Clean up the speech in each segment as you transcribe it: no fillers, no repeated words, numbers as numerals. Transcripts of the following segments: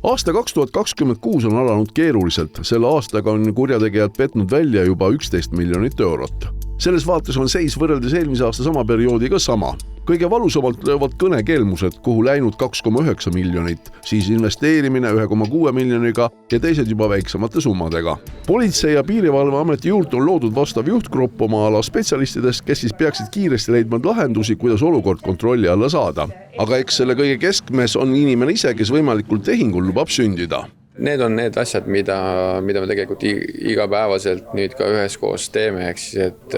Aasta 2026 on alanud keeruliselt. Selle aastaga on kurjategijad petnud välja juba 11 miljonit eurot. Selles vaates on seis võrreldes eelmise aasta sama perioodiga sama. Kõige valusamalt löövad kõnekelmused, kuhu läinud 2,9 miljonit, siis investeerimine 1,6 miljoniga ja teised juba väiksemate summadega. Politsei- ja Piirivalveameti juurde on loodud vastav juhtgrupp oma ala spetsialistidest, kes siis peaksid kiiresti leidma lahendusi, kuidas olukord kontrolli alla saada. Aga eks selle kõige keskmes on inimene ise, kes võimalikult tehingul lubab sündida. Need on need asjad, mida me tegelikult igapäevaselt nüüd ka üheskoos teeme, ehk siis, et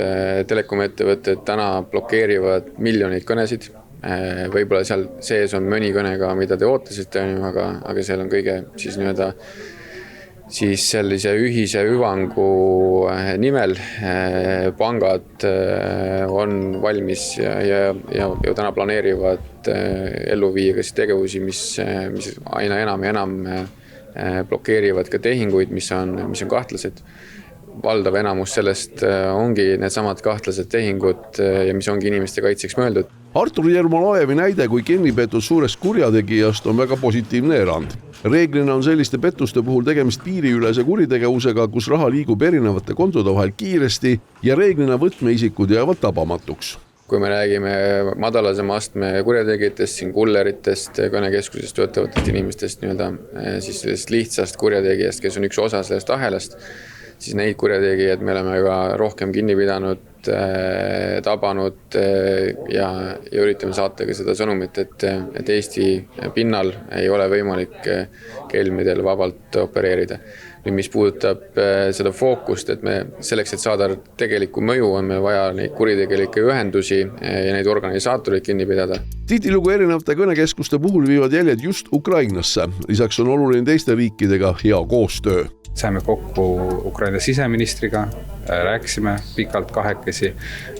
telekomettevõtted täna blokeerivad miljoneid kõnesid. Võib-olla seal sees on mõni kõnega, mida te ootasite, aga seal on kõige siis siis sellise ühise hüvangu nimel pangad on valmis ja täna planeerivad ellu viia tegevusi, mis aina enam ja enam blokeerivad ka tehinguid, mis on kahtlased. Valdav enamus sellest ongi need samad kahtlased tehingud ja mis ongi inimeste kaitseks mõeldud. Artur Jermolajevi näide kui kinnipeetud suurest kurjategijast on väga positiivne erand. Reeglina on selliste pettuste puhul tegemist piiriülese kuritegevusega, kus raha liigub erinevate kontode vahel kiiresti ja reeglina võtmeisikud jäävad tabamatuks. Kui me räägime madalasema astme kurjategijatest, siin kulleritest, kõnekeskusest töötavatest inimestest, siis sellest lihtsast kurjategijast, kes on üks osa sellest ahelast, siis neid kurjategijad me oleme juba rohkem kinni pidanud, tabanud ja üritame saata ka seda sõnumit, et Eesti pinnal ei ole võimalik kelmidel vabalt opereerida. Nüüd, mis puudutab seda fookust, et me selleks, et saada tegelikku mõju, on meil vaja neid kuritegelikke ühendusi ja neid organisaatoreid kinni pidada. Tihtilugu erinevate kõnekeskuste puhul viivad jäljed just Ukrainasse. Lisaks on oluline teiste riikidega hea koostöö. Saime kokku Ukraina siseministriga, rääkisime pikalt kahekesi,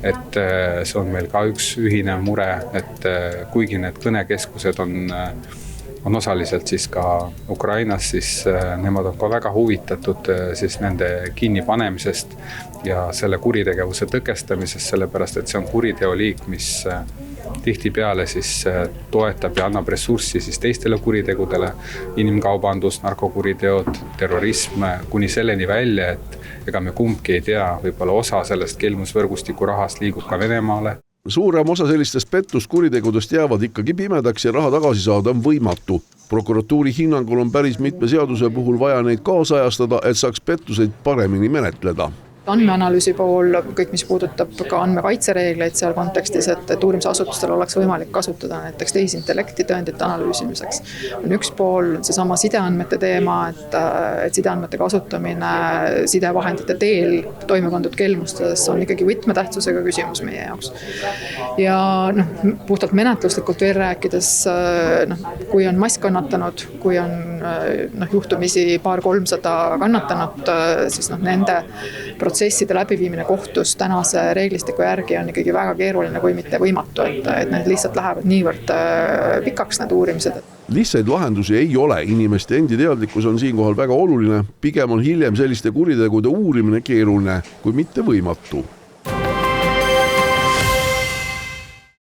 et see on meil ka üks ühine mure, et kuigi need kõnekeskused on osaliselt siis ka Ukrainas, siis nemad on ka väga huvitatud siis nende kinnipanemisest ja selle kuritegevuse tõkestamisest, sellepärast et see on kuriteoliik, mis tihtipeale siis toetab ja annab ressurssi siis teistele kuritegudele, inimkaubandus, narkokuriteod, terrorism, kuni selleni välja, et ega me kumbki ei tea, võib-olla osa sellest kelmusvõrgustiku rahast liigub ka Venemaale. Suurem osa sellistest pettuskuritegudest jäävad ikkagi pimedaks ja raha tagasi saada on võimatu. Prokuratuuri hinnangul on päris mitme seaduse puhul vaja neid kaasajastada, et saaks pettuseid paremini menetleda. Andmeanalüüsi pool, kõik mis puudutab ka andmekaitsereegleid seal kontekstis, et uurimisasutustel oleks võimalik kasutada näiteks tehisintellekti tõendite analüüsimiseks. On üks pool see sama sideandmete teema, et sideandmete kasutamine sidevahendite teel toime pandud kelmustes on ikkagi võtmetähtsusega küsimus meie jaoks. Ja puhtalt menetluslikult veel rääkides, kui on mass kannatanud, kui on juhtumisi 200-300 kannatanut, siis nende protsesside läbiviimine kohtus tänase reeglistiku järgi on ikkagi väga keeruline, kui mitte võimatu, et need lihtsalt lähevad niivõrd pikaks need uurimised. Lihtsaid lahendusi ei ole, inimeste endi teadlikkus on siinkohal väga oluline, pigem on hiljem selliste kuritegude uurimine keeruline, kui mitte võimatu.